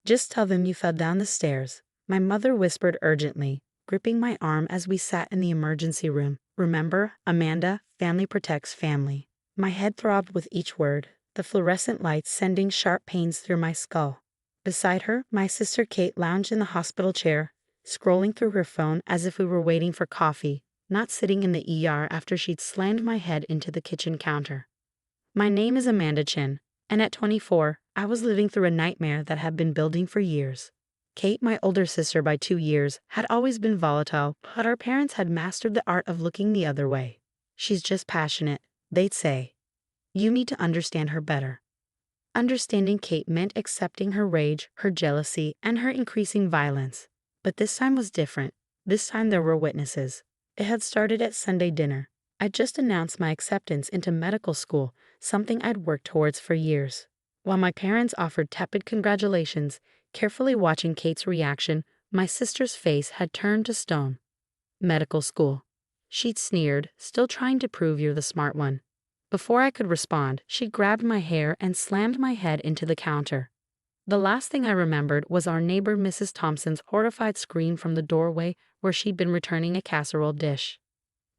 Just tell them you fell down the stairs, my mother whispered urgently, gripping my arm as we sat in the emergency room. Remember, Amanda, family protects family. My head throbbed with each word, the fluorescent lights sending sharp pains through my skull. Beside her, my sister Kate lounged in the hospital chair, scrolling through her phone as if we were waiting for coffee, not sitting in the ER after she'd slammed my head into the kitchen counter. My name is Amanda Chin, and at 24, I was living through a nightmare that had been building for years. Kate, my older sister by 2 years, had always been volatile, but our parents had mastered the art of looking the other way. She's just passionate, they'd say. You need to understand her better. Understanding Kate meant accepting her rage, her jealousy, and her increasing violence. But this time was different. This time there were witnesses. It had started at Sunday dinner. I'd just announced my acceptance into medical school, something I'd worked towards for years. While my parents offered tepid congratulations, carefully watching Kate's reaction, my sister's face had turned to stone. Medical school. She'd sneered, still trying to prove you're the smart one. Before I could respond, she grabbed my hair and slammed my head into the counter. The last thing I remembered was our neighbor Mrs. Thompson's horrified scream from the doorway where she'd been returning a casserole dish.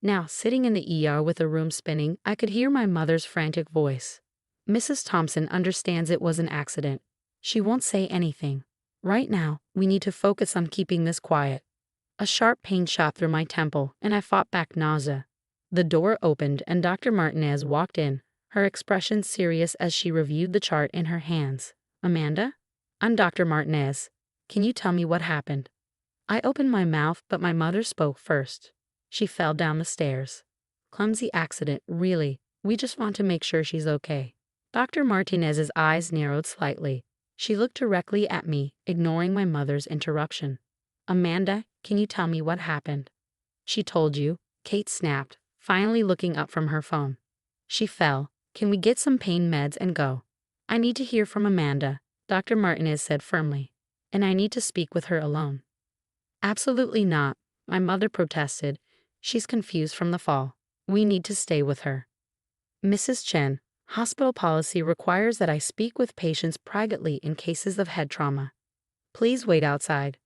Now, sitting in the ER with the room spinning, I could hear my mother's frantic voice. Mrs. Thompson understands it was an accident. She won't say anything. Right now, we need to focus on keeping this quiet. A sharp pain shot through my temple, and I fought back nausea. The door opened and Dr. Martinez walked in, her expression serious as she reviewed the chart in her hands. Amanda? I'm Dr. Martinez. Can you tell me what happened? I opened my mouth, but my mother spoke first. She fell down the stairs. Clumsy accident, really. We just want to make sure she's okay. Dr. Martinez's eyes narrowed slightly. She looked directly at me, ignoring my mother's interruption. Amanda, can you tell me what happened? She told you, Kate snapped, finally looking up from her phone. She fell. Can we get some pain meds and go? I need to hear from Amanda, Dr. Martinez said firmly. And I need to speak with her alone. Absolutely not, my mother protested. She's confused from the fall. We need to stay with her. Mrs. Chen, hospital policy requires that I speak with patients privately in cases of head trauma. Please wait outside.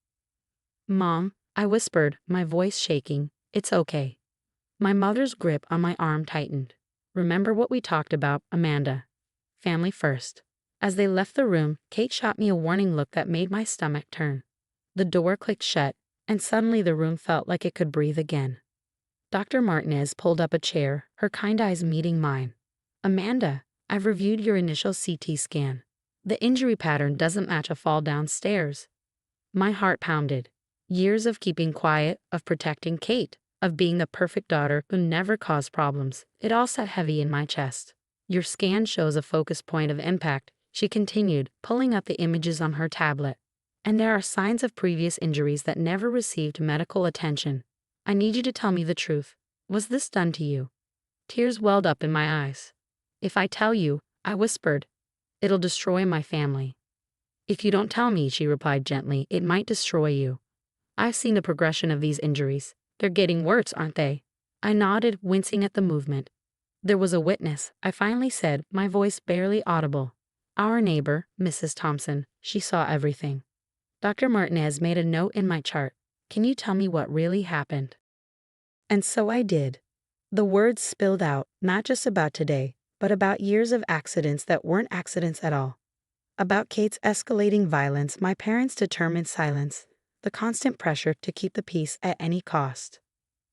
Mom, I whispered, my voice shaking. It's okay. My mother's grip on my arm tightened. Remember what we talked about, Amanda. Family first. As they left the room, Kate shot me a warning look that made my stomach turn. The door clicked shut, and suddenly the room felt like it could breathe again. Dr. Martinez pulled up a chair, her kind eyes meeting mine. Amanda, I've reviewed your initial CT scan. The injury pattern doesn't match a fall downstairs. My heart pounded. Years of keeping quiet, of protecting Kate, of being the perfect daughter who never caused problems. It all sat heavy in my chest. Your scan shows a focus point of impact, she continued, pulling up the images on her tablet. And there are signs of previous injuries that never received medical attention. I need you to tell me the truth. Was this done to you? Tears welled up in my eyes. If I tell you, I whispered, it'll destroy my family. If you don't tell me, she replied gently, it might destroy you. I've seen the progression of these injuries. They're getting worse, aren't they? I nodded, wincing at the movement. There was a witness, I finally said, my voice barely audible. Our neighbor, Mrs. Thompson. She saw everything. Dr. Martinez made a note in my chart. Can you tell me what really happened? And so I did. The words spilled out, not just about today, but about years of accidents that weren't accidents at all. About Kate's escalating violence, my parents' determined silence, the constant pressure to keep the peace at any cost.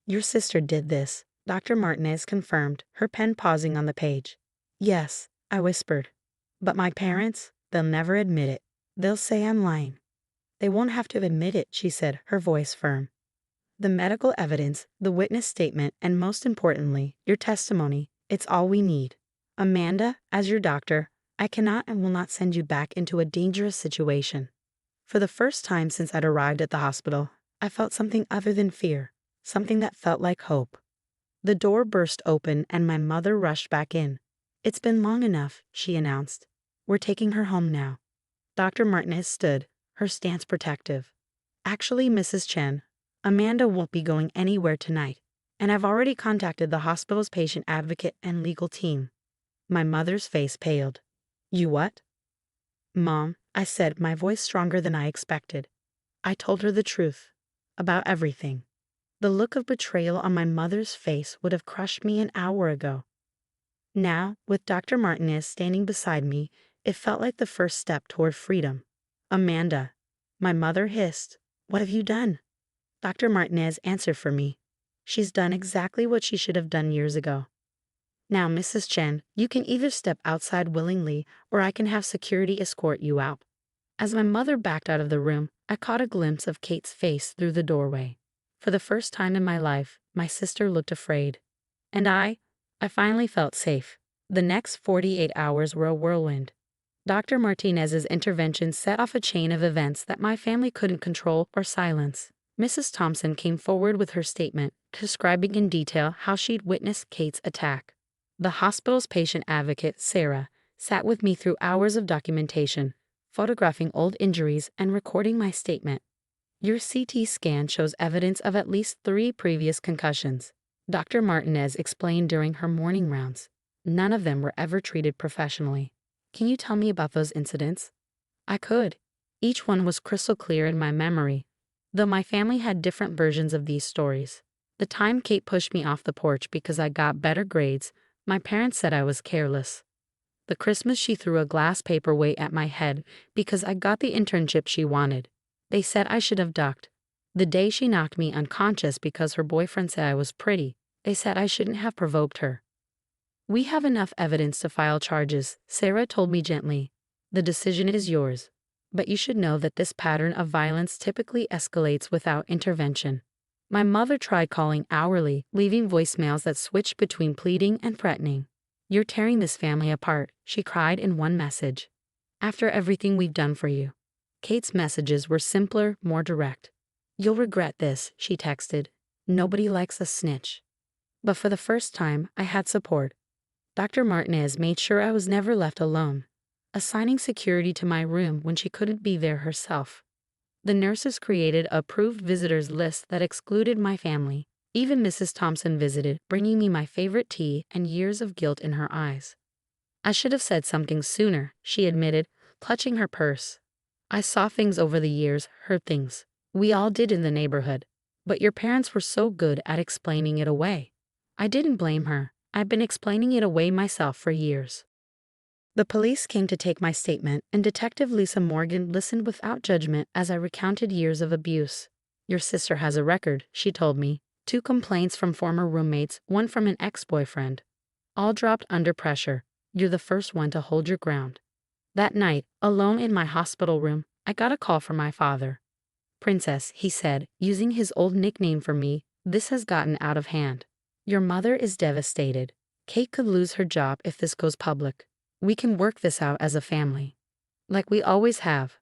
Your sister did this, Dr. Martinez confirmed, her pen pausing on the page. Yes, I whispered. But my parents, they'll never admit it. They'll say I'm lying. They won't have to admit it, she said, her voice firm. The medical evidence, the witness statement, and most importantly, your testimony, it's all we need. Amanda, as your doctor, I cannot and will not send you back into a dangerous situation. For the first time since I'd arrived at the hospital, I felt something other than fear, something that felt like hope. The door burst open and my mother rushed back in. It's been long enough, she announced. We're taking her home now. Dr. Martinez stood, her stance protective. Actually, Mrs. Chen, Amanda won't be going anywhere tonight, and I've already contacted the hospital's patient advocate and legal team. My mother's face paled. You what? Mom, I said, my voice stronger than I expected. I told her the truth. About everything. The look of betrayal on my mother's face would have crushed me an hour ago. Now, with Dr. Martinez standing beside me, it felt like the first step toward freedom. Amanda, my mother hissed, "What have you done?" Dr. Martinez answered for me. "She's done exactly what she should have done years ago. Now, Mrs. Chen, you can either step outside willingly or I can have security escort you out." As my mother backed out of the room, I caught a glimpse of Kate's face through the doorway. For the first time in my life, my sister looked afraid. And I finally felt safe. The next 48 hours were a whirlwind. Dr. Martinez's intervention set off a chain of events that my family couldn't control or silence. Mrs. Thompson came forward with her statement, describing in detail how she'd witnessed Kate's attack. The hospital's patient advocate, Sarah, sat with me through hours of documentation, photographing old injuries and recording my statement. "Your CT scan shows evidence of at least 3 previous concussions," Dr. Martinez explained during her morning rounds. "None of them were ever treated professionally. Can you tell me about those incidents?" I could. Each one was crystal clear in my memory, though my family had different versions of these stories. The time Kate pushed me off the porch because I got better grades, my parents said I was careless. The Christmas she threw a glass paperweight at my head because I got the internship she wanted. They said I should have ducked. The day she knocked me unconscious because her boyfriend said I was pretty, they said I shouldn't have provoked her. "We have enough evidence to file charges," Sarah told me gently. "The decision is yours. But you should know that this pattern of violence typically escalates without intervention." My mother tried calling hourly, leaving voicemails that switched between pleading and threatening. "You're tearing this family apart," she cried in one message. "After everything we've done for you." Kate's messages were simpler, more direct. "You'll regret this," she texted. "Nobody likes a snitch." But for the first time, I had support. Dr. Martinez made sure I was never left alone, assigning security to my room when she couldn't be there herself. The nurses created a approved visitors list that excluded my family. Even Mrs. Thompson visited, bringing me my favorite tea and years of guilt in her eyes. "I should have said something sooner," she admitted, clutching her purse. "I saw things over the years, heard things. We all did in the neighborhood. But your parents were so good at explaining it away." I didn't blame her. I've been explaining it away myself for years. The police came to take my statement, and Detective Lisa Morgan listened without judgment as I recounted years of abuse. "Your sister has a record," she told me. 2 complaints from former roommates, 1 from an ex-boyfriend. All dropped under pressure. You're the first one to hold your ground." That night, alone in my hospital room, I got a call from my father. "Princess," he said, using his old nickname for me, "this has gotten out of hand. Your mother is devastated. Kate could lose her job if this goes public. We can work this out as a family. Like we always have."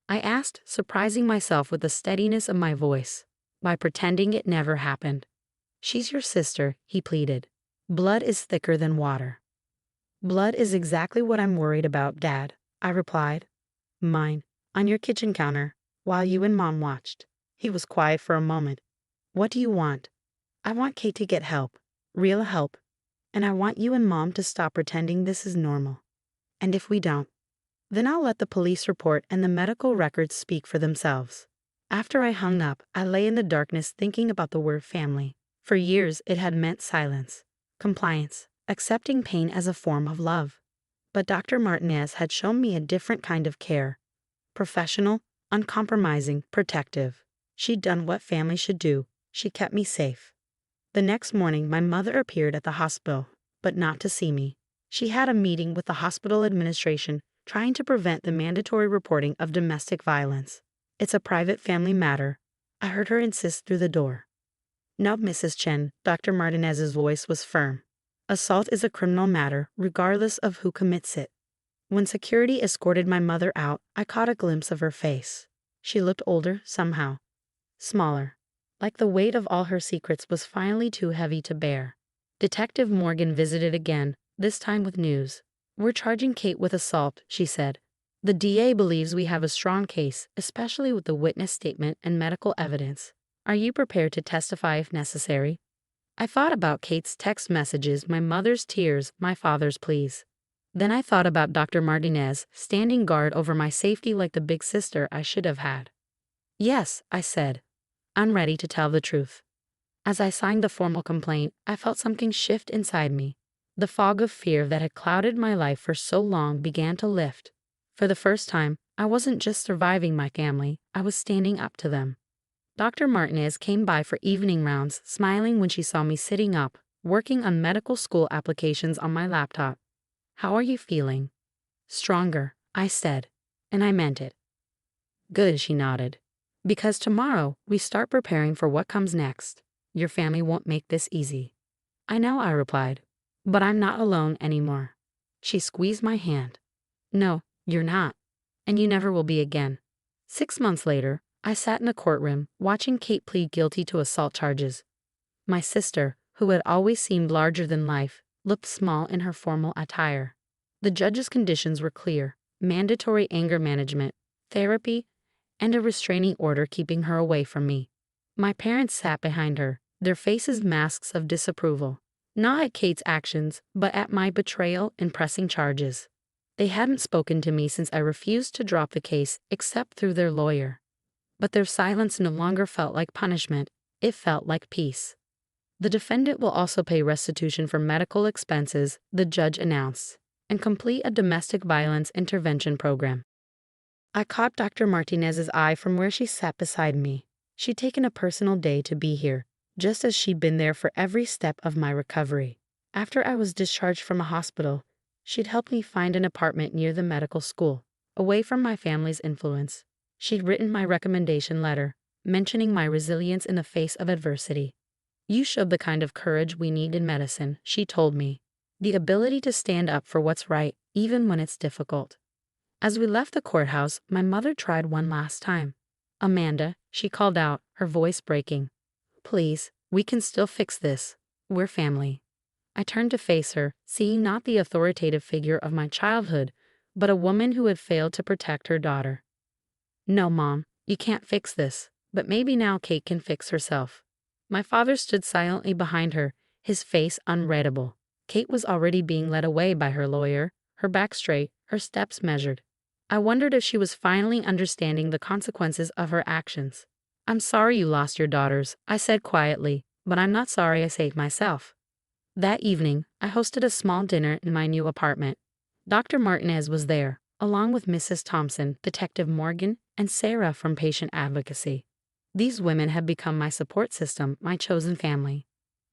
I asked, surprising myself with the steadiness of my voice. "By pretending it never happened." "She's your sister," he pleaded. "Blood is thicker than water." "Blood is exactly what I'm worried about, Dad," I replied. "Mine, on your kitchen counter, while you and Mom watched." He was quiet for a moment. "What do you want?" "I want Kate to get help. Real help. And I want you and Mom to stop pretending this is normal. And if we don't, then I'll let the police report and the medical records speak for themselves." After I hung up, I lay in the darkness thinking about the word family. For years, it had meant silence, compliance, accepting pain as a form of love. But Dr. Martinez had shown me a different kind of care. Professional, uncompromising, protective. She'd done what family should do. She kept me safe. The next morning, my mother appeared at the hospital, but not to see me. She had a meeting with the hospital administration, trying to prevent the mandatory reporting of domestic violence. "It's a private family matter," I heard her insist through the door. "No, Mrs. Chen," Dr. Martinez's voice was firm. "Assault is a criminal matter, regardless of who commits it." When security escorted my mother out, I caught a glimpse of her face. She looked older, somehow. Smaller. Like the weight of all her secrets was finally too heavy to bear. Detective Morgan visited again, this time with news. "We're charging Kate with assault," she said. "The DA believes we have a strong case, especially with the witness statement and medical evidence. Are you prepared to testify if necessary?" I thought about Kate's text messages, my mother's tears, my father's pleas. Then I thought about Dr. Martinez standing guard over my safety like the big sister I should have had. Yes, I said. I'm ready to tell the truth. As I signed the formal complaint, I felt something shift inside me. The fog of fear that had clouded my life for so long began to lift. For the first time, I wasn't just surviving my family, I was standing up to them. Dr. Martinez came by for evening rounds, smiling when she saw me sitting up, working on medical school applications on my laptop. How are you feeling? Stronger, I said, and I meant it. Good, she nodded. Because tomorrow, we start preparing for what comes next. Your family won't make this easy. I know, I replied, but I'm not alone anymore. She squeezed my hand. No, you're not, and you never will be again. 6 months later, I sat in a courtroom watching Kate plead guilty to assault charges. My sister, who had always seemed larger than life, looked small in her formal attire. The judge's conditions were clear: mandatory anger management, therapy, and a restraining order keeping her away from me. My parents sat behind her, their faces masks of disapproval, not at Kate's actions, but at my betrayal and pressing charges. They hadn't spoken to me since I refused to drop the case except through their lawyer. But their silence no longer felt like punishment, it felt like peace. The defendant will also pay restitution for medical expenses, the judge announced, and complete a domestic violence intervention program. I caught Dr. Martinez's eye from where she sat beside me. She'd taken a personal day to be here, just as she'd been there for every step of my recovery. After I was discharged from a hospital, she'd helped me find an apartment near the medical school, away from my family's influence. She'd written my recommendation letter, mentioning my resilience in the face of adversity. You showed the kind of courage we need in medicine, she told me. The ability to stand up for what's right, even when it's difficult. As we left the courthouse, my mother tried one last time. Amanda, she called out, her voice breaking. Please, we can still fix this. We're family. I turned to face her, seeing not the authoritative figure of my childhood, but a woman who had failed to protect her daughter. No, Mom, you can't fix this, but maybe now Kate can fix herself. My father stood silently behind her, his face unreadable. Kate was already being led away by her lawyer, her back straight, her steps measured. I wondered if she was finally understanding the consequences of her actions. I'm sorry you lost your daughters, I said quietly, but I'm not sorry I saved myself. That evening, I hosted a small dinner in my new apartment. Dr. Martinez was there, along with Mrs. Thompson, Detective Morgan, and Sarah from Patient Advocacy. These women had become my support system, my chosen family.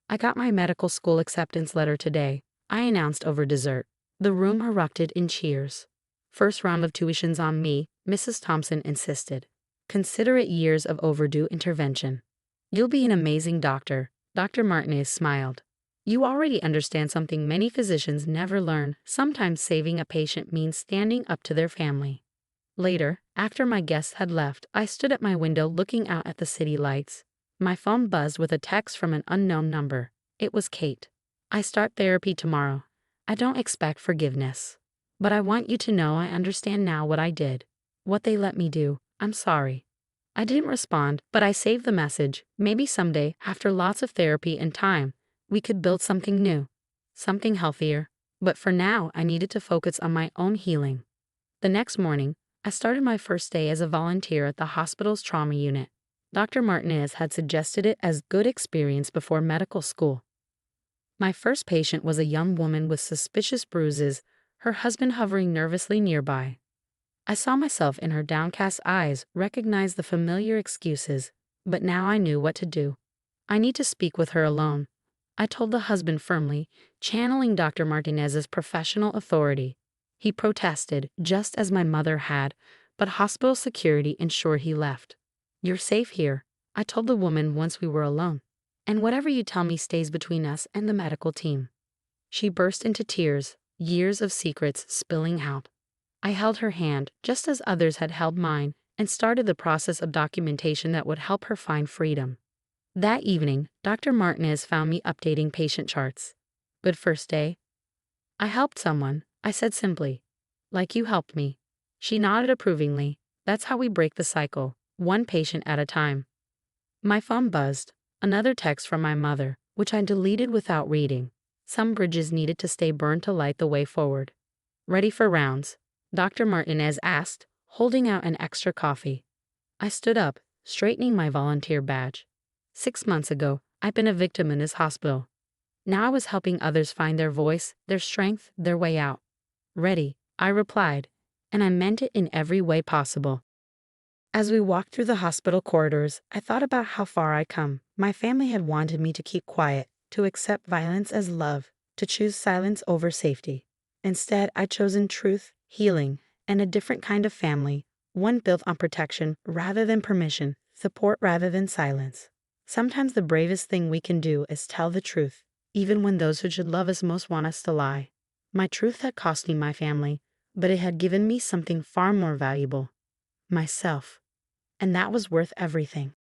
I got my medical school acceptance letter today, I announced over dessert. The room erupted in cheers. First round of tuitions on me, Mrs. Thompson insisted. Consider it years of overdue intervention. You'll be an amazing doctor, Dr. Martinez smiled. You already understand something many physicians never learn. Sometimes saving a patient means standing up to their family. Later, after my guests had left, I stood at my window looking out at the city lights. My phone buzzed with a text from an unknown number. It was Kate. I start therapy tomorrow. I don't expect forgiveness. But I want you to know I understand now what I did. What they let me do. I'm sorry. I didn't respond, but I saved the message. Maybe someday, after lots of therapy and time, we could build something new. Something healthier. But for now, I needed to focus on my own healing. The next morning, I started my first day as a volunteer at the hospital's trauma unit. Dr. Martinez had suggested it as good experience before medical school. My first patient was a young woman with suspicious bruises, her husband hovering nervously nearby. I saw myself in her downcast eyes, recognized the familiar excuses, but now I knew what to do. I need to speak with her alone, I told the husband firmly, channeling Dr. Martinez's professional authority. He protested, just as my mother had, but hospital security ensured he left. You're safe here, I told the woman once we were alone. And whatever you tell me stays between us and the medical team. She burst into tears, years of secrets spilling out. I held her hand, just as others had held mine, and started the process of documentation that would help her find freedom. That evening, Dr. Martinez found me updating patient charts. Good first day. I helped someone, I said simply. Like you helped me. She nodded approvingly. That's how we break the cycle, one patient at a time. My phone buzzed. Another text from my mother, which I deleted without reading. Some bridges needed to stay burned to light the way forward. Ready for rounds? Dr. Martinez asked, holding out an extra coffee. I stood up, straightening my volunteer badge. 6 months ago, I'd been a victim in his hospital. Now I was helping others find their voice, their strength, their way out. Ready, I replied, and I meant it in every way possible. As we walked through the hospital corridors, I thought about how far I'd come. My family had wanted me to keep quiet, to accept violence as love, to choose silence over safety. Instead, I'd chosen truth, healing, and a different kind of family, one built on protection rather than permission, support rather than silence. Sometimes the bravest thing we can do is tell the truth, even when those who should love us most want us to lie. My truth had cost me my family, but it had given me something far more valuable. Myself. And that was worth everything.